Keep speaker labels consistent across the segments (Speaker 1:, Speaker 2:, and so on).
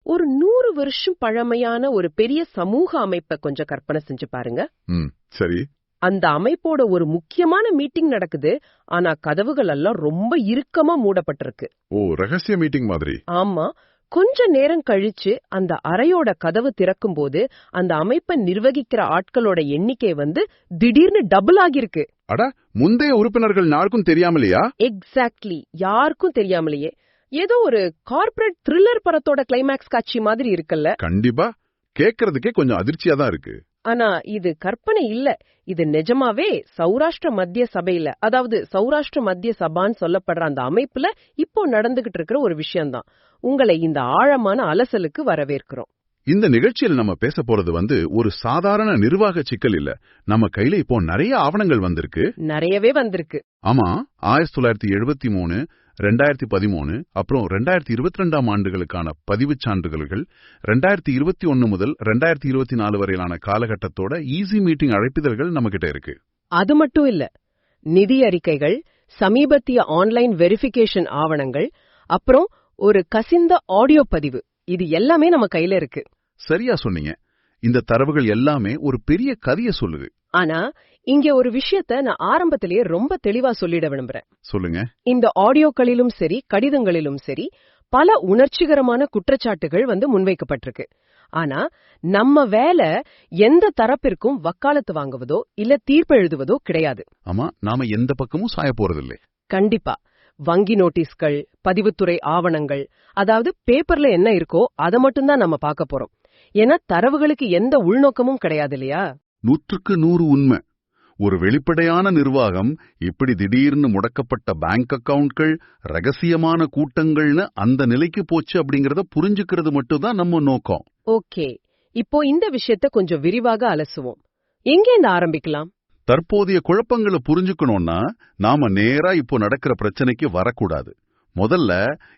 Speaker 1: ஒரு 100 வருஷம் பழமையான ஒரு பெரிய சமூக அமைப்பை கொஞ்சம் கற்பனை செஞ்சு பாருங்க.
Speaker 2: சரி.
Speaker 1: அந்த அமைப்போட ஒரு முக்கியமான மீட்டிங் நடக்குது. ஆனா கதவுகள் எல்லாம் ரொம்ப இறுக்கமா மூடப்பட்டிருக்கு.
Speaker 2: ஓ, ரகசிய மீட்டிங் மாதிரி.
Speaker 1: ஆமா. கொஞ்ச நேரம் கழிச்சு அந்த அறையோட கதவு திறக்கும் போது அந்த அமைப்பை நிர்வகிக்கிற ஆட்களோட எண்ணிக்கை திடீர்னு டபுள் ஆகிருக்கு.
Speaker 2: அட, முந்தைய உறுப்பினர்கள் யாருக்கும் தெரியாமலையா?
Speaker 1: எக்ஸாக்ட்லி, யாருக்கும் தெரியாமலேயே. ஏதோ ஒரு கார்ப்பரேட் த்ரில்லர் படத்தோட கிளைமேக்ஸ் காட்சி மாதிரி இருக்குல்ல.
Speaker 2: கண்டிப்பா, கேக்குறதுக்கே கொஞ்சம் அதிர்ச்சியா தான் இருக்கு.
Speaker 1: ஆனா இது கற்பனை இல்ல, இது நிஜமாவே சௌராஷ்டிர மத்திய சபையில, அதாவது சௌராஷ்டிர மத்திய சபான்னு சொல்லப்படுற அந்த அமைப்புல இப்போ நடந்துகிட்டு இருக்கிற ஒரு விஷயம்தான். உங்களை இந்த ஆழமான அலசலுக்கு வரவேற்கிறோம்.
Speaker 2: இந்த நிகழ்ச்சியில் நம்ம பேச போறது ஒரு சாதாரண நிர்வாக சிக்கல் இல்ல. நம்ம கையில இப்போ நிறைய ஆவணங்கள் வந்திருக்கு.
Speaker 1: நிறையவே வந்திருக்கு.
Speaker 2: ஆமா, 1973, 2013, அப்புறம் 2022 ஆண்டுகளுக்கான பதிவுச் சான்றிதழ்கள், 2021 முதல் 2024 வரையிலான காலகட்டத்தோட ஈஸி மீட்டிங் அழைப்பிதழ்கள் நம்ம கிட்ட இருக்கு.
Speaker 1: அது மட்டும் இல்ல, நிதி அறிக்கைகள், சமீபத்திய ஆன்லைன் வெரிஃபிகேஷன் ஆவணங்கள், அப்புறம் ஒரு கசிந்த ஆடியோ பதிவு, இது எல்லாமே நம்ம கையில இருக்கு.
Speaker 2: சரியா சொன்னீங்க. இந்த தரவுகள் எல்லாமே ஒரு பெரிய கதையை சொல்லுது.
Speaker 1: ஆனா இங்க ஒரு விஷயத்த நான் ஆரம்பத்திலேயே ரொம்ப தெளிவா சொல்லிட விரும்புறேன்.
Speaker 2: சொல்லுங்க.
Speaker 1: இந்த ஆடியோக்களிலும் சரி, கடிதங்களிலும் சரி, பல உணர்ச்சிகரமான குற்றச்சாட்டுகள் முன்வைக்கப்பட்டிருக்கு. ஆனா நம்ம வேலை எந்த தரப்பிற்கும் வக்காலத்து வாங்குவதோ இல்ல தீர்ப்பு எழுதுவதோ கிடையாது.
Speaker 2: ஆமா, நாம எந்த பக்கமும் சாய போறதில்லை.
Speaker 1: கண்டிப்பா. வங்கி நோட்டீஸ்கள், பதிவுத்துறை ஆவணங்கள், அதாவது பேப்பர்ல என்ன இருக்கோ அதை மட்டும்தான் நம்ம பார்க்க போறோம். ஏன்னா தரவுகளுக்கு எந்த உள்நோக்கமும் கிடையாது இல்லையா?
Speaker 2: 100க்கு 100 உண்மை. ஒரு வெளிப்படையான நிர்வாகம் இப்படி திடீர்னு முடக்கப்பட்ட பேங்க் அக்கவுண்ட்கள், ரகசியமான கூட்டங்கள்னு அந்த நிலைக்கு போச்சு அப்படிங்கறத புரிஞ்சுக்கிறது மட்டும்தான் நம்ம நோக்கம்.
Speaker 1: ஓகே, இப்போ இந்த விஷயத்த கொஞ்சம் விரிவாக அலசுவோம். எங்கேருந்து ஆரம்பிக்கலாம்?
Speaker 2: தற்போதைய குழப்பங்களை புரிஞ்சுக்கணும்னா நாம நேரா இப்போ நடக்கிற பிரச்சனைக்கு வரக்கூடாது. முதல்ல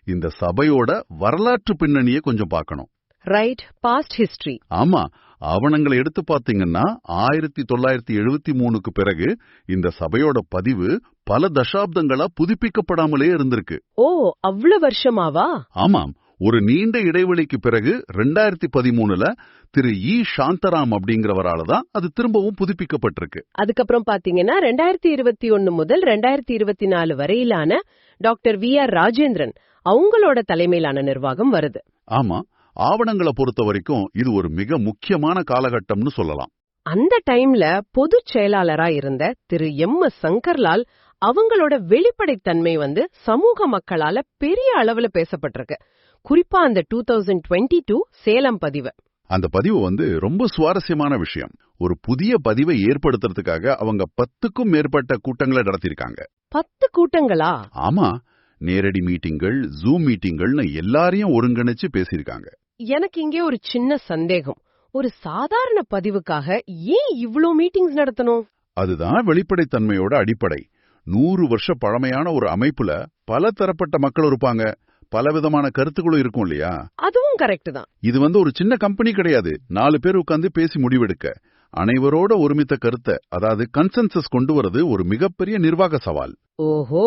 Speaker 2: இந்த சபையோட வரலாற்று பின்னணியை கொஞ்சம் பார்க்கணும்.
Speaker 1: Right, past history.
Speaker 2: ஆமா, ஆவணங்களை எடுத்து பாத்தீங்கன்னா 1973க்கு பிறகு இந்த சபையோட பதிவு பல தசாப்தங்களா புதுப்பிக்கப்படாமலே இருந்திருக்கு.
Speaker 1: ஓ, அவ்வளவு வருஷமாவா?
Speaker 2: ஆமாம். ஒரு நீண்ட இடைவெளிக்கு பிறகு 2013ல திரு இ. சாந்தராம் அப்படிங்கிறவரால தான் அது திரும்பவும் புதுப்பிக்கப்பட்டிருக்கு.
Speaker 1: அதுக்கப்புறம் பாத்தீங்கன்னா 2021 முதல் 2024 வரையிலான டாக்டர் வி. ஆர். ராஜேந்திரன் அவங்களோட தலைமையிலான நிர்வாகம் வருது.
Speaker 2: ஆமா, ஆவணங்களை பொறுத்த வரைக்கும் இது ஒரு மிக முக்கியமான காலகட்டம்னு சொல்லலாம்.
Speaker 1: அந்த டைம்ல பொதுச் செயலாளரா இருந்த திரு எம். எஸ். சங்கர்லால் அவங்களோட வெளிப்படைத்தன்மை சமூக மக்களால பெரிய அளவுல பேசப்பட்டிருக்கு. குறிப்பா அந்த 2022 சேலம் பதிவு.
Speaker 2: அந்த பதிவு ரொம்ப சுவாரஸ்யமான விஷயம். ஒரு புதிய பதிவை ஏற்படுத்துறதுக்காக அவங்க 10க்கும் மேற்பட்ட கூட்டங்களை நடத்திருக்காங்க.
Speaker 1: 10 கூட்டங்களா?
Speaker 2: ஆமா, நேரடி மீட்டிங்கள், ஜூம் மீட்டிங்கள்னு எல்லாரையும் ஒருங்கிணைச்சு பேசியிருக்காங்க.
Speaker 1: எனக்கு இங்கே ஒரு சின்ன சந்தேகம். ஒரு சாதாரண பதிவுக்காக ஏன் இவ்ளோ மீட்டிங்ஸ் நடத்தணும்?
Speaker 2: அதுதான் வெளிப்படைத்தன்மையோட அடிப்படை. 100 வருஷ பழமையான ஒரு அமைப்புல பல தரப்பட்ட மக்கள் இருப்பாங்க, பலவிதமான கருத்துக்களும் இருக்கும் இல்லையா?
Speaker 1: அதுவும் கரெக்ட் தான்.
Speaker 2: இது ஒரு சின்ன கம்பெனி கிடையாது. 4 பேர் உட்கார்ந்து பேசி முடிவெடுக்க, அனைவரோட ஒருமித்த கருத்தை, அதாவது கன்சென்சஸ் கொண்டு வரது ஒரு மிகப்பெரிய நிர்வாக சவால்.
Speaker 1: ஓஹோ,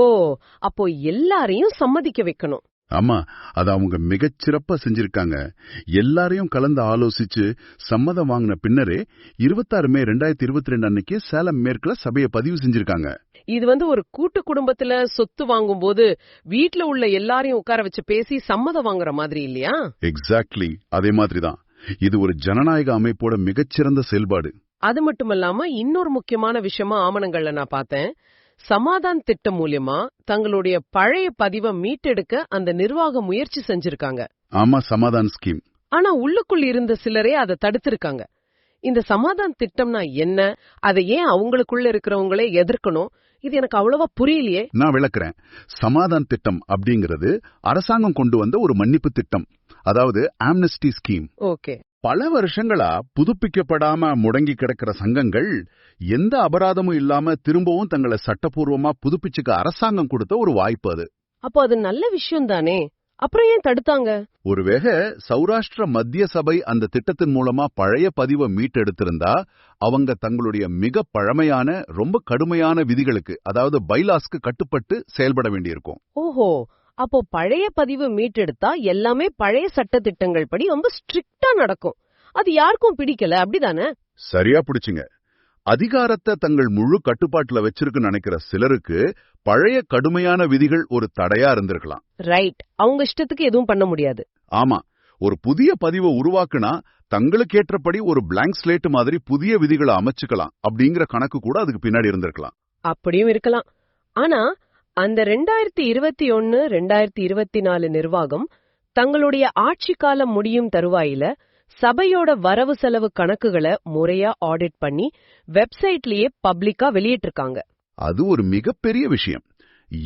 Speaker 1: அப்போ எல்லாரையும் சம்மதிக்க வைக்கணும்.
Speaker 2: ஆமா, அத அவங்க மிகச்சிறப்பா செஞ்சிருக்காங்க. எல்லாரையும் கலந்து ஆலோசிச்சு சம்மதம் வாங்கின பின்னரே 26 மே 2022 அன்னைக்கு சேலம் மேற்குல சபையை பதிவு செஞ்சிருக்காங்க.
Speaker 1: இது ஒரு கூட்டு குடும்பத்துல சொத்து வாங்கும் போது வீட்ல உள்ள எல்லாரையும் உட்கார வச்சு பேசி சம்மதம் வாங்குற மாதிரி இல்லையா?
Speaker 2: எக்ஸாக்ட்லி, அதே மாதிரிதான். இது ஒரு ஜனநாயக அமைப்போட மிகச்சிறந்த செயல்பாடு.
Speaker 1: அது மட்டுமல்லாம இன்னொரு முக்கியமான விஷயமா ஆவணங்கள்ல நான் பார்த்தேன். சமாதான் திட்டம் மூலமா தங்களுடைய பழைய பதிவை மீட்டெடுக்க அந்த நிர்வாகம் முயற்சி செஞ்சிருக்காங்க.
Speaker 2: ஆமா, சமாதான் ஸ்கீம்.
Speaker 1: ஆனா உள்ளுக்குள் இருந்த சிலரே அதை தடுத்திருக்காங்க. இந்த சமாதான் திட்டம்னா என்ன, அதை ஏன் அவங்களுக்குள்ள இருக்கிறவங்களே எதிர்க்கணும், இது எனக்கு அவ்வளவா புரியலையே.
Speaker 2: நான் விளக்குறேன். சமாதான் திட்டம் அப்படிங்கிறது அரசாங்கம் கொண்டு வந்த ஒரு மன்னிப்பு திட்டம், அதாவது ஆம்னஸ்டி ஸ்கீம்.
Speaker 1: ஓகே.
Speaker 2: பல வருஷங்களா புதுப்பிக்கப்படாம முடங்கி கிடக்கிற சங்கங்கள் எந்த அபராதமும் இல்லாம திரும்பவும் தங்களை சட்டப்பூர்வமா புதுப்பிச்சுக்க அரசாங்கம் கொடுத்த ஒரு வாய்ப்பு அது.
Speaker 1: அப்போ அது நல்ல விஷயம் தானே, அப்புறம் ஏன் தடுத்தாங்க?
Speaker 2: ஒருவேளை சௌராஷ்டிர மத்திய சபை அந்த திட்டத்தின் மூலமா பழைய பதிவை மீட்டெடுத்திருந்தா அவங்க தங்களுடைய மிக பழமையான ரொம்ப கடுமையான விதிகளுக்கு, அதாவது பைலாஸ்க்கு கட்டுப்பட்டு செயல்பட வேண்டியிருக்கும்.
Speaker 1: ஓஹோ, அப்போ பழைய பதிவு மீட்டெடுத்தா எல்லாமே பழைய சட்டதிட்டங்கள் படி ரொம்ப ஸ்ட்ரிக்ட்டா நடக்கும். அது யாருக்கும் பிடிக்கல, அப்படிதானே?
Speaker 2: சரியா பிடிச்சுங்க. அதிகாரத்தை தங்கள் முழு கட்டுப்பாட்டுல வச்சிருக்குன்னு நினைக்கிற சிலருக்கு பழைய கடுமையான விதிகள் ஒரு தடையா இருந்திருக்கலாம்.
Speaker 1: ரைட். அவங்க இஷ்டத்துக்கு எதுவும் பண்ண முடியாது.
Speaker 2: ஆமா, ஒரு புதிய பதிவை உருவாக்குனா தங்களுக்கு ஏற்றபடி ஒரு பிளாங்க் ஸ்லேட் மாதிரி புதிய விதிகளை அமைச்சுக்கலாம் அப்படிங்கிற கணக்கு கூட அதுக்கு பின்னாடி இருந்திருக்கலாம்.
Speaker 1: அப்படியும் இருக்கலாம். ஆனா அந்த 2021 2024 நிர்வாகம் தங்களுடைய ஆட்சி காலம் முடியும் தருவாயில சபையோட வரவு செலவு கணக்குகளை முறையா ஆடிட் பண்ணி வெப்சைட்லயே பப்ளிக்கா வெளியிட்டிருக்காங்க.
Speaker 2: அது ஒரு மிகப்பெரிய விஷயம்.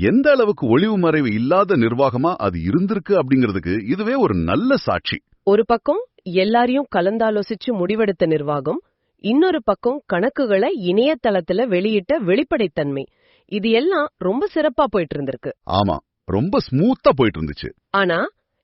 Speaker 2: எந்த அளவுக்கு ஒளிவு மறைவு இல்லாத நிர்வாகமா அது இருந்திருக்கு அப்படிங்கிறதுக்கு இதுவே ஒரு நல்ல சாட்சி.
Speaker 1: ஒரு பக்கம் எல்லாரையும் கலந்தாலோசிச்சு முடிவெடுத்த நிர்வாகம், இன்னொரு பக்கம் கணக்குகளை இணையதளத்துல வெளியிட்ட வெளிப்படைத்தன்மை. இது எல்லாம் ரொம்ப சிறப்பா போயிட்டு இருந்திருக்கு.
Speaker 2: ஆமா, ரொம்ப ஸ்மூத்தா போயிட்டு இருந்துச்சு.
Speaker 1: ஆனா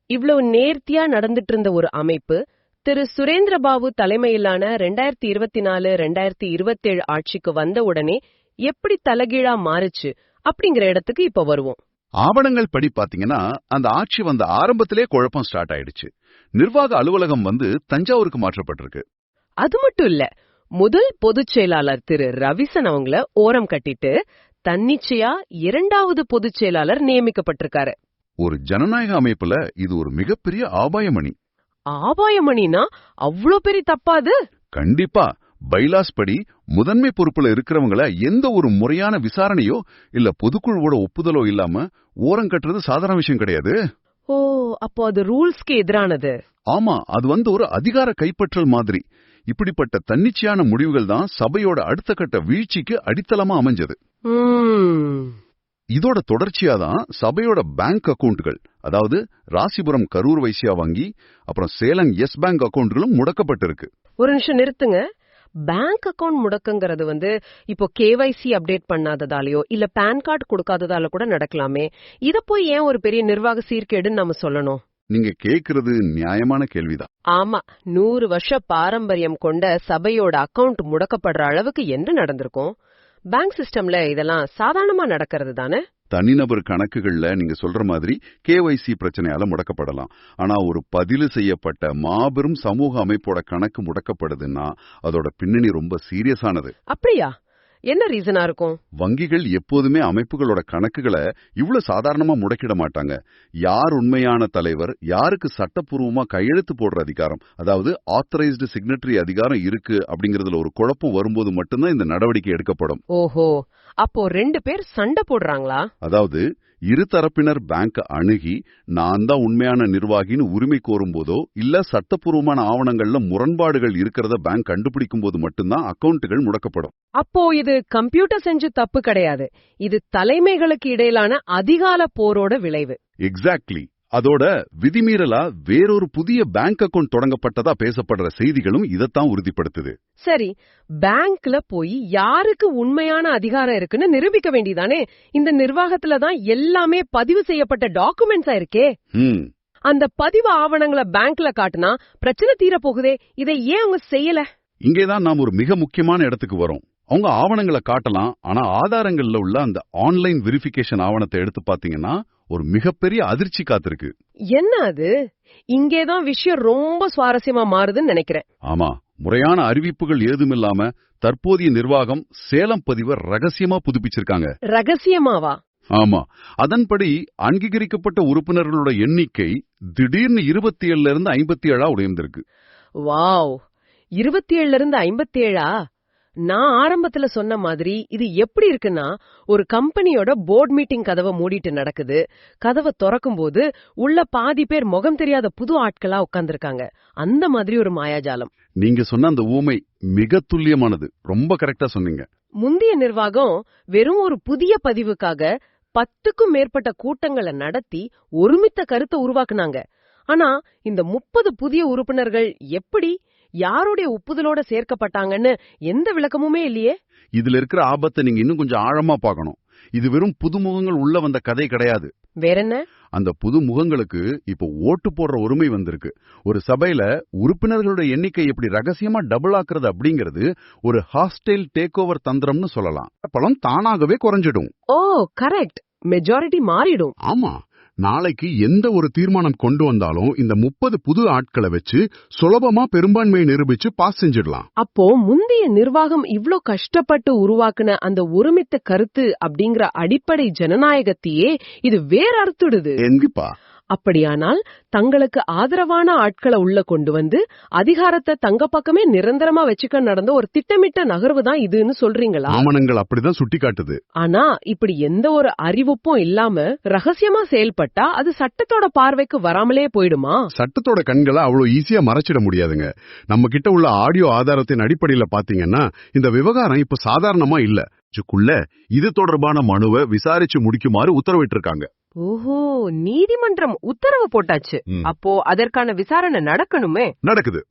Speaker 1: இவ்வளவு நேர்த்தியா நடந்துட்டு இருந்த ஒரு அமைப்பு திரு சுரேந்திரபாபு தலைமையிலான 2024-2027 ஆட்சிக்கு வந்த உடனே எப்படி தலைகீழா மாறுச்சு அப்படிங்கிற இடத்துக்கு இப்ப வருவோம்.
Speaker 2: ஆவணங்கள் படி பாத்தீங்கன்னா அந்த ஆட்சி வந்த ஆரம்பத்திலே குழப்பம் ஸ்டார்ட் ஆயிடுச்சு. நிர்வாக அலுவலகம் தஞ்சாவூருக்கு மாற்றப்பட்டிருக்கு.
Speaker 1: அது மட்டும் இல்ல, முதல் பொதுச் செயலாளர் திரு ரவிசன் அவங்கள ஓரம் கட்டிட்டு தன்னிச்சையா 2வது பொதுச் செயலாளர் நியமிக்கப்பட்டிருக்காரு.
Speaker 2: ஒரு ஜனநாயக அமைப்புல இது ஒரு மிகப்பெரிய ஆபாயமணி.
Speaker 1: ஆபாயமணினா அவ்ளோ பெரிய தப்பாது?
Speaker 2: கண்டிப்பா. பைலாஸ் படி முதன்மை பொறுப்புல இருக்கிறவங்கள எந்த ஒரு முறையான விசாரணையோ இல்ல பொதுக்குழுவோட ஒப்புதலோ இல்லாம ஓரம் கட்டுறது சாதாரண விஷயம் கிடையாது.
Speaker 1: ஓ, அப்போ அது ரூல்ஸ்க்கு எதிரானது.
Speaker 2: ஆமா, அது ஒரு அதிகார கைப்பற்றல் மாதிரி. இப்படிப்பட்ட தன்னிச்சையான முடிவுகள் தான் சபையோட அடுத்த கட்ட வீழ்ச்சிக்கு அடித்தளமா அமைஞ்சது. இதோட தொடர்ச்சியா தான் சபையோட பேங்க் அக்கவுண்ட்கள், அதாவது ராசிபுரம் கரூர் வைசியா வங்கி, அப்புறம் சேலம் எஸ் பேங்க் அக்கவுண்ட்களும் முடக்கப்பட்டிருக்கு.
Speaker 1: ஒரு நிமிஷம் நிறுத்துங்க. பேங்க் அக்கவுண்ட் முடக்கங்கிறது இப்போ கேவைசி அப்டேட் பண்ணாததாலயோ இல்ல பான் கார்டு கொடுக்காததால கூட நடக்கலாமே. இத போய் ஏன் ஒரு பெரிய நிர்வாக சீர்கேடுன்னு நம்ம சொல்லணும்?
Speaker 2: நீங்க கேக்குறது நியாயமான கேள்விதான்.
Speaker 1: ஆமா, 100 வருஷ பாரம்பரியம் கொண்ட சபையோட அக்கவுண்ட் முடக்கப்படுற அளவுக்கு என்ன நடந்திருக்கும்? பேங்க் சிஸ்டம்ல இதெல்லாம் சாதாரணமா நடக்கிறது தானே?
Speaker 2: தனிநபர் கணக்குகள்ல நீங்க சொல்ற மாதிரி கேவைசி பிரச்சனையால முடக்கப்படலாம். ஆனா ஒரு பதிவு செய்யப்பட்ட மாபெரும் சமூக அமைப்போட கணக்கு முடக்கப்படுதுன்னா அதோட பின்னணி ரொம்ப சீரியஸானது.
Speaker 1: அப்படியா? என்ன ரீசனா இருக்கும்?
Speaker 2: வங்கிகள் எப்போதுமே அமைப்புகளோட கணக்குகளை இவ்வளவு சாதாரணமா முடக்கிட மாட்டாங்க. யார் உண்மையான தலைவர், யாருக்கு சட்டப்பூர்வமா கையெழுத்து போடுற அதிகாரம், அதாவது ஆத்தரைஸ்டு சிக்னட்டரி அதிகாரம் இருக்கு அப்படிங்கறதுல ஒரு குழப்பம் வரும்போது மட்டும்தான் இந்த நடவடிக்கை எடுக்கப்படும்.
Speaker 1: ஓஹோ, அப்போ 2 பேர் சண்டை போடுறாங்களா?
Speaker 2: அதாவது இருதரப்பினர் பேங்க் அணுகி நான் தான் உண்மையான நிர்வாகின்னு உரிமை கோரும் போதோ இல்ல சட்டப்பூர்வமான ஆவணங்கள்ல முரண்பாடுகள் இருக்கிறத பேங்க் கண்டுபிடிக்கும் போது மட்டும்தான் அக்கவுண்ட்கள் முடக்கப்படும்.
Speaker 1: அப்போ இது கம்ப்யூட்டர் செஞ்ச தப்பு கிடையாது, இது தலைமைகளுக்கு இடையிலான அதிகார போரோட விளைவு.
Speaker 2: எக்ஸாக்ட்லி. அதோட விதிமீறலா வேறொரு புதிய பேங்க் அக்கவுண்ட் தொடங்கப்பட்டதா பேசப்படுற செய்திகளும் இதத்தான் உறுதிப்படுத்துது.
Speaker 1: சரி, பேங்க்ல போய் யாருக்கு உண்மையான அதிகாரம் இருக்குன்னு நிரூபிக்க வேண்டியதானே? இந்த நிர்வாகத்துல தான் எல்லாமே பதிவு செய்யப்பட்ட டாக்குமெண்ட்ஸா இருக்கே. அந்த பதிவு ஆவணங்களை பேங்க்ல காட்டுனா பிரச்சனை தீர போகுதே. இதை ஏன் அவங்க செய்யல?
Speaker 2: இங்கேதான் நாம் ஒரு மிக முக்கியமான இடத்துக்கு வரோம். அவங்க ஆவணங்களை காட்டலாம், ஆனா ஆதாரங்கள்ல உள்ள அந்த ஆன்லைன் வெரிஃபிகேஷன் ஆவணத்தை எடுத்து பாத்தீங்கன்னா ஒரு மிகப்பெரிய அதிர்ச்சி காத்திருக்கு.
Speaker 1: என்ன அது? இங்கேதான் விஷயம் ரொம்ப சுவாரஸ்யமா மாறுதுன்னு நினைக்கிறேன்.
Speaker 2: ஆமா, முறையான அறிவிப்புகள் ஏதுமில்லாம தற்போதைய நிர்வாகம் சேலம் பதிவை ரகசியமா புதுப்பிச்சிருக்காங்க.
Speaker 1: ரகசியமாவா?
Speaker 2: ஆமா, அதன்படி அங்கீகரிக்கப்பட்ட உறுப்பினர்களோட எண்ணிக்கை திடீர்னு 27 இருந்து 57 உயர்ந்திருக்கு.
Speaker 1: வாவ், 27 இருந்து 57? நான் ஆரம்பத்துல சொன்ன மாதிரி இது எப்படி இருக்குன்னா, ஒரு கம்பெனியோட போர்ட் மீட்டிங் கதவை மூடிட்டு நடக்குது. கதவை திறக்கும் போது உள்ள பாதி பேர் முகம் தெரியாத புது ஆட்களா உட்கார்ந்திருக்காங்க. அந்த மாதிரி ஒரு மாயாஜாலம்.
Speaker 2: நீங்க சொன்ன அந்த ஊமை மிக துல்லியமானது. ரொம்ப கரெக்டா சொன்னீங்க.
Speaker 1: முந்தைய நிர்வாகம் வெறும் ஒரு புதிய பதிவுக்காக 10க்கும் மேற்பட்ட கூட்டங்களை நடத்தி ஒருமித்த கருத்தை உருவாக்குனாங்க. ஆனா இந்த 30 புதிய உறுப்பினர்கள் எப்படி, யாருடைய ஒப்புதலோட சேர்க்கப்பட்டாங்கன்னு எந்த விளக்கமுமே இல்லையே.
Speaker 2: இதுல இருக்கிற ஆபத்தை நீங்க இன்னும் கொஞ்சம் ஆழமா பார்க்கணும். இது வெறும் புதுமுகங்கள் உள்ள வந்த கதை கிடையாது.
Speaker 1: வேற என்ன?
Speaker 2: அந்த புது முகங்களுக்கு இப்போ ஓட்டு போடுற உரிமை வந்திருக்கு. ஒரு சபையில உறுப்பினர்களோட எண்ணிக்கை எப்படி ரகசியமா டபுள் ஆக்குறது அப்படிங்கிறது ஒரு ஹாஸ்டைல் டேக் ஓவர் தந்திரம்னு சொல்லலாம். பலம் தானாகவே குறைஞ்சிடும்.
Speaker 1: ஓ கரெக்ட், மெஜாரிட்டி மாறிடும்.
Speaker 2: ஆமா,
Speaker 3: நாளைக்கு எந்த ஒரு தீர்மானம் கொண்டு வந்தாலும் இந்த 30 புது ஆட்களை வச்சு சுலபமா பெரும்பான்மையை நிரூபிச்சு பாஸ் செஞ்சிடலாம்.
Speaker 1: அப்போ முந்தைய நிர்வாகம் இவ்ளோ கஷ்டப்பட்டு உருவாக்குன அந்த ஒருமித்த கருத்து அப்படிங்கிற அடிப்படை ஜனநாயகத்தையே இது வேற அறுத்துடுது.
Speaker 3: கண்டிப்பா.
Speaker 1: அப்படியானால் தங்களுக்கு ஆதரவான ஆட்களை உள்ள கொண்டு வந்து அதிகாரத்தை தங்க பக்கமே நிரந்தரமா வச்சுக்க நடந்த ஒரு திட்டமிட்ட நகர்வு தான் இதுன்னு சொல்றீங்களா?
Speaker 3: ஆவணங்கள் அப்படிதான் சுட்டி காட்டுது.
Speaker 1: ஆனா இப்படி எந்த ஒரு அறிவிப்பும் இல்லாம ரகசியமா செயல்பட்டா அது சட்டத்தோட பார்வைக்கு வராமலே போயிடுமா?
Speaker 3: சட்டத்தோட கண்களை அவ்வளவு ஈஸியா மறைச்சிட முடியாதுங்க. நம்ம கிட்ட உள்ள ஆடியோ ஆதாரத்தின் அடிப்படையில பாத்தீங்கன்னா இந்த விவகாரம் இப்ப சாதாரணமா இல்ல.
Speaker 2: இது தொடர்பான மனுவை விசாரிச்சு முடிக்குமாறு உத்தரவிட்டிருக்காங்க.
Speaker 1: ஓஹோ, நீதிமன்றம் உத்தரவு போட்டாச்சு. அப்போ அதற்கான விசாரணை நடக்கணுமே?
Speaker 2: நடக்குது.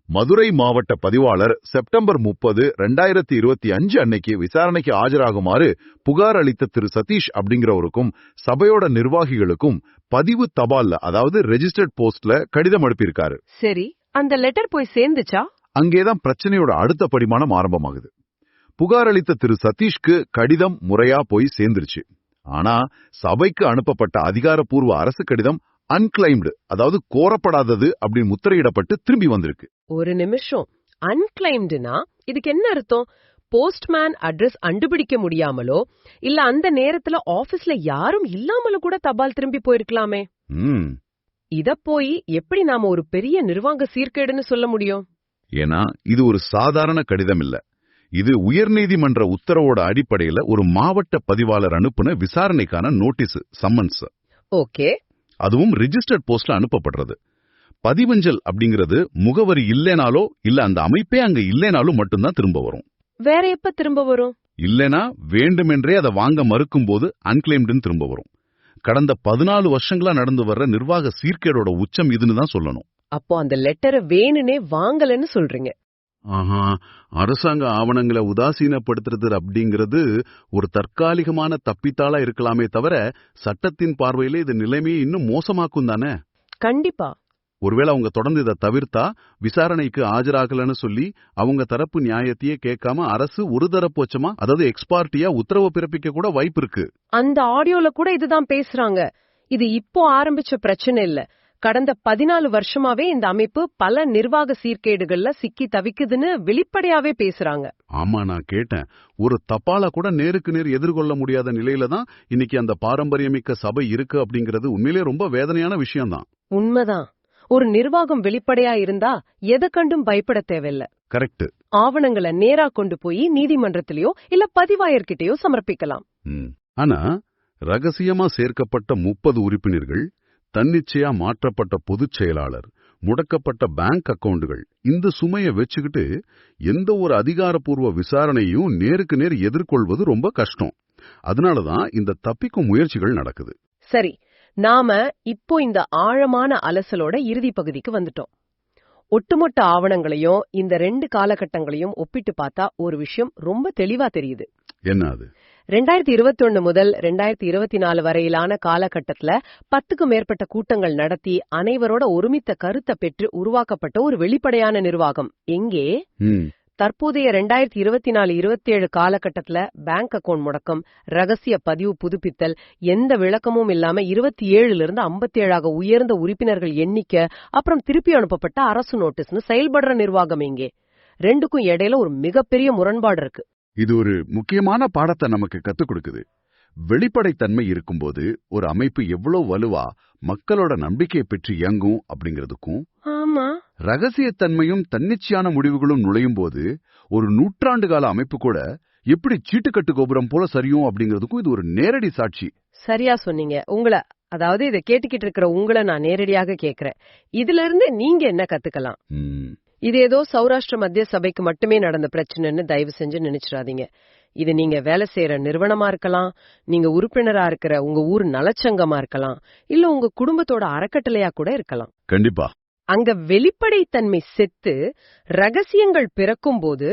Speaker 2: மதுரை மாவட்ட பதிவாளர் செப்டம்பர் 30, 2025 அன்னைக்கு விசாரணைக்கு ஆஜராகுமாறு புகார் அளித்த திரு சதீஷ் அப்படிங்கிறவருக்கும் சபையோட நிர்வாகிகளுக்கும் பதிவு தபால்ல, அதாவது ரெஜிஸ்டர்ட் போஸ்ட்ல கடிதம் அனுப்பியிருக்காரு.
Speaker 1: சரி, அந்த லெட்டர் போய் சேர்ந்துச்சா?
Speaker 2: அங்கேதான் பிரச்சனையோட அடுத்த படிமானம் ஆரம்பமாகுது. புகார் அளித்த திரு சதீஷ்க்கு கடிதம் முறையா போய் சேர்ந்துருச்சு. ஆனா சபைக்கு அனுப்பப்பட்ட அதிகாரப்பூர்வ அரசு கடிதம் அன்கிளைம்டு, அதாவது கோரப்படாதது அப்படின்னு முத்திரையிடப்பட்டு திரும்பி வந்திருக்கு.
Speaker 1: ஒரு நிமிஷம், அன்கிளைம்டுனா இதுக்கு என்ன அர்த்தம்? போஸ்ட்மேன் அட்ரஸ் கண்டுபிடிக்க முடியாமலோ இல்ல அந்த நேரத்துல ஆபீஸ்ல யாரும் இல்லாமலோ கூட தபால் திரும்பி போயிருக்கலாமே. இத போய் எப்படி நாம ஒரு பெரிய நிர்வாக சீர்கேடுன்னு சொல்ல முடியும்?
Speaker 2: ஏன்னா இது ஒரு சாதாரண கடிதம் இல்ல. இது உயர்நீதிமன்ற உத்தரவோட அடிப்படையில ஒரு மாவட்ட பதிவாளர் அனுப்புன விசாரணைக்கான நோட்டீஸ், சம்மன்ஸ்.
Speaker 1: ஓகே.
Speaker 2: அதுவும் ரிஜிஸ்டர்ட் போஸ்ட்ல அனுப்பப்படுறது. பதிவஞ்சல் அப்படிங்கிறது முகவரி இல்லைனாலோ இல்ல அந்த அமைப்பே அங்க இல்லைனாலும் மட்டும்தான் திரும்ப வரும்.
Speaker 1: வேற எப்ப திரும்ப வரும்?
Speaker 2: இல்லனா வேண்டுமென்றே அதை வாங்க மறுக்கும் போது அன்கிளைம்டுன்னு திரும்ப வரும். கடந்த 14 வருஷங்களா நடந்து வர்ற நிர்வாக சீர்கேடோட உச்சம் இதுன்னு தான் சொல்லணும்.
Speaker 1: அப்போ அந்த லெட்டரை வேணுனே வாங்கலன்னு சொல்றீங்க?
Speaker 3: அரசாங்க ஆவணங்களை உதாசீனப்படுத்துறது அப்படிங்கிறது ஒரு தற்காலிகமான தப்பித்தாளா இருக்கலாமே தவிர சட்டத்தின் பார்வையில இது நிலைமையை இன்னும் மோசமாக்கும் தானே.
Speaker 1: கண்டிப்பா.
Speaker 3: ஒருவேளை அவங்க தொடர்ந்து இதை தவிர்த்தா விசாரணைக்கு ஆஜராகலன்னு சொல்லி அவங்க தரப்பு நியாயத்தையே கேட்காம அரசு ஒரு தரப்போச்சமா, அதாவது எக்ஸ்பார்ட்டியா உத்தரவு பிறப்பிக்க கூட வாய்ப்பு இருக்கு.
Speaker 1: அந்த ஆடியோல கூட இதுதான் பேசுறாங்க. இது இப்போ ஆரம்பிச்ச பிரச்சனை இல்ல. கடந்த 14 வருஷமாவே இந்த அமைப்பு பல நிர்வாக சீர்கேடுகள்ல சிக்கி தவிக்குதுன்னு வெளிப்படையாவே பேசுறாங்க.
Speaker 3: ஆமா, நான் கேட்டேன். ஒரு தபால கூட நேருக்கு நேர் எதிர்கொள்ள முடியாத நிலையில தான் இன்னைக்கு அந்த பாரம்பரியமிக்க சபை இருக்கு அப்படிங்கிறது உண்மையிலே ரொம்ப வேதனையான விஷயம்தான்.
Speaker 1: உண்மைதான். ஒரு நிர்வாகம் வெளிப்படையா இருந்தா எதை கண்டும் பயப்பட தேவையில்ல.
Speaker 3: கரெக்ட்.
Speaker 1: ஆவணங்களை நேரா கொண்டு போய் நீதிமன்றத்திலயோ இல்ல பதிவாயர்கிட்டயோ சமர்ப்பிக்கலாம்.
Speaker 3: ஆனா ரகசியமா சேர்க்கப்பட்ட 30 உறுப்பினர்கள், தன்னிச்சையா மாற்றப்பட்ட பொதுச் செயலாளர், முடக்கப்பட்ட பேங்க் அக்கவுண்டுகள், இந்த சுமையை வச்சுக்கிட்டு எந்த ஒரு அதிகாரப்பூர்வ விசாரணையும் நேருக்கு நேர் எதிர்கொள்வது ரொம்ப கஷ்டம். அதனாலதான் இந்த தப்பிக்கும் முயற்சிகள் நடக்குது.
Speaker 1: சரி, நாம இப்போ இந்த ஆழமான அலசலோட இறுதி பகுதிக்கு வந்துட்டோம். ஒட்டுமொத்த ஆவணங்களையும் இந்த 2 காலகட்டங்களையும் ஒப்பிட்டு பார்த்தா ஒரு விஷயம் ரொம்ப தெளிவா தெரியுது.
Speaker 3: என்ன அது?
Speaker 1: 2021 முதல் 2024 வரையிலான காலகட்டத்துல 10க்கும் மேற்பட்ட கூட்டங்கள் நடத்தி அனைவரோட ஒருமித்த கருத்தை பெற்று உருவாக்கப்பட்ட ஒரு வெளிப்படையான நிர்வாகம் எங்கே? தற்போதைய 2024-27 காலகட்டத்துல பேங்க் அக்கவுண்ட் முடக்கம், ரகசிய பதிவு புதுப்பித்தல், எந்த விளக்கமும் இல்லாம 27 57 உயர்ந்த உறுப்பினர்கள் எண்ணிக்கை, அப்புறம் திருப்பி அனுப்பப்பட்ட அரசு நோட்டீஸ்னு செயல்படுற நிர்வாகம் எங்கே? ரெண்டுக்கும் இடையில ஒரு மிகப்பெரிய முரண்பாடு இருக்கு.
Speaker 3: இது ஒரு முக்கியமான பாடத்தை நமக்கு கத்துக் கொடுக்குது. வெளிப்படைத்தன்மை இருக்கும்போது ஒரு அமைப்பு எவ்வளவு வலுவா மக்களோட நம்பிக்கையை பெற்று இயங்கும் அப்படிங்கிறதுக்கும், ரகசியத்தன்மையும் தன்னிச்சையான முடிவுகளும் நுழையும் போது ஒரு நூற்றாண்டு கால அமைப்பு கூட எப்படி சீட்டுக்கட்டு கோபுரம் போல சரியும் அப்படிங்கிறதுக்கும் இது ஒரு நேரடி சாட்சி.
Speaker 1: சரியா சொன்னீங்க. அதாவது இதை கேட்டுக்கிட்டு இருக்கிற உங்களை நான் நேரடியாக கேக்குறேன். இதுல இருந்து நீங்க என்ன கத்துக்கலாம்? இது ஏதோ சௌராஷ்டிர மத்திய சபைக்கு மட்டுமே நடந்த பிரச்சனைன்னு தயவு செஞ்சு நினைச்சிடாதீங்க. இது நீங்க வேலை செய்யற நிறுவனமா இருக்கலாம், நீங்க உறுப்பினரா இருக்கிற உங்க ஊர் நலச்சங்கமா இருக்கலாம், இல்ல உங்க குடும்பத்தோட அறக்கட்டளையா கூட இருக்கலாம்.
Speaker 3: கண்டிப்பா.
Speaker 1: அங்க வெளிப்படைத்தன்மை செத்து ரகசியங்கள் பிறக்கும் போது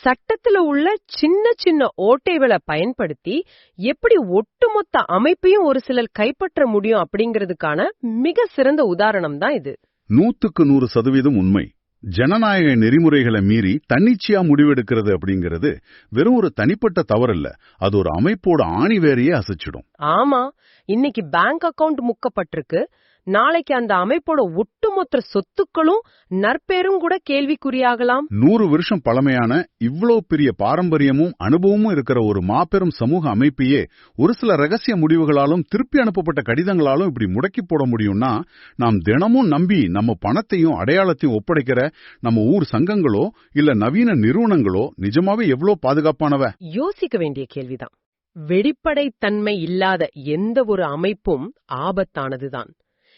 Speaker 1: சட்டத்துல உள்ள சின்ன சின்ன ஓட்டைகளை பயன்படுத்தி எப்படி ஒட்டுமொத்த அமைப்பையும் ஒரு சிலர் கைப்பற்ற முடியும் அப்படிங்கிறதுக்கான மிக சிறந்த உதாரணம் தான் இது.
Speaker 3: 100% உண்மை.
Speaker 2: ஜனநாயக நெறிமுறைகளை மீறி தன்னிச்சையா முடிவெடுக்கிறது அப்படிங்கிறது வெறும் ஒரு தனிப்பட்ட தவறல்ல, அது ஒரு அமைப்போட ஆணிவேரையே அசைச்சிடும்.
Speaker 1: ஆமா, இன்னைக்கு பேங்க் அக்கவுண்ட் முக்கப்பட்டிருக்கு, நாளைக்கு அந்த அமைப்போட ஒட்டுமொத்த சொத்துக்களும் நற்பேரும் கூட கேள்விக்குறியாகலாம்.
Speaker 2: 100 வருஷம் பழமையான இவ்வளவு பெரிய பாரம்பரியமும் அனுபவமும் இருக்கிற ஒரு மாபெரும் சமூக அமைப்பையே ஒரு சில ரகசிய முடிவுகளாலும் திருப்பி அனுப்பப்பட்ட கடிதங்களாலும் இப்படி முடக்கி போட முடியும்னா, நாம் தினமும் நம்பி நம்ம பணத்தையும் அடையாளத்தையும் ஒப்படைக்கிற நம்ம ஊர் சங்கங்களோ இல்ல நவீன நிறுவனங்களோ நிஜமாவே எவ்வளவு பாதுகாப்பானவ?
Speaker 1: யோசிக்க வேண்டிய கேள்விதான். வெளிப்படைத்தன்மை இல்லாத எந்த ஒரு அமைப்பும் ஆபத்தானதுதான்.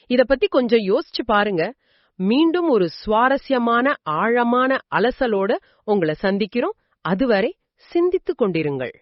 Speaker 1: இத பத்தி கொஞ்சம் யோசிச்சு பாருங்க. மீண்டும் ஒரு சுவாரஸ்யமான ஆழமான அலசலோட உங்களை சந்திக்கிறோம். அதுவரை சிந்தித்துக் கொண்டிருங்கள்.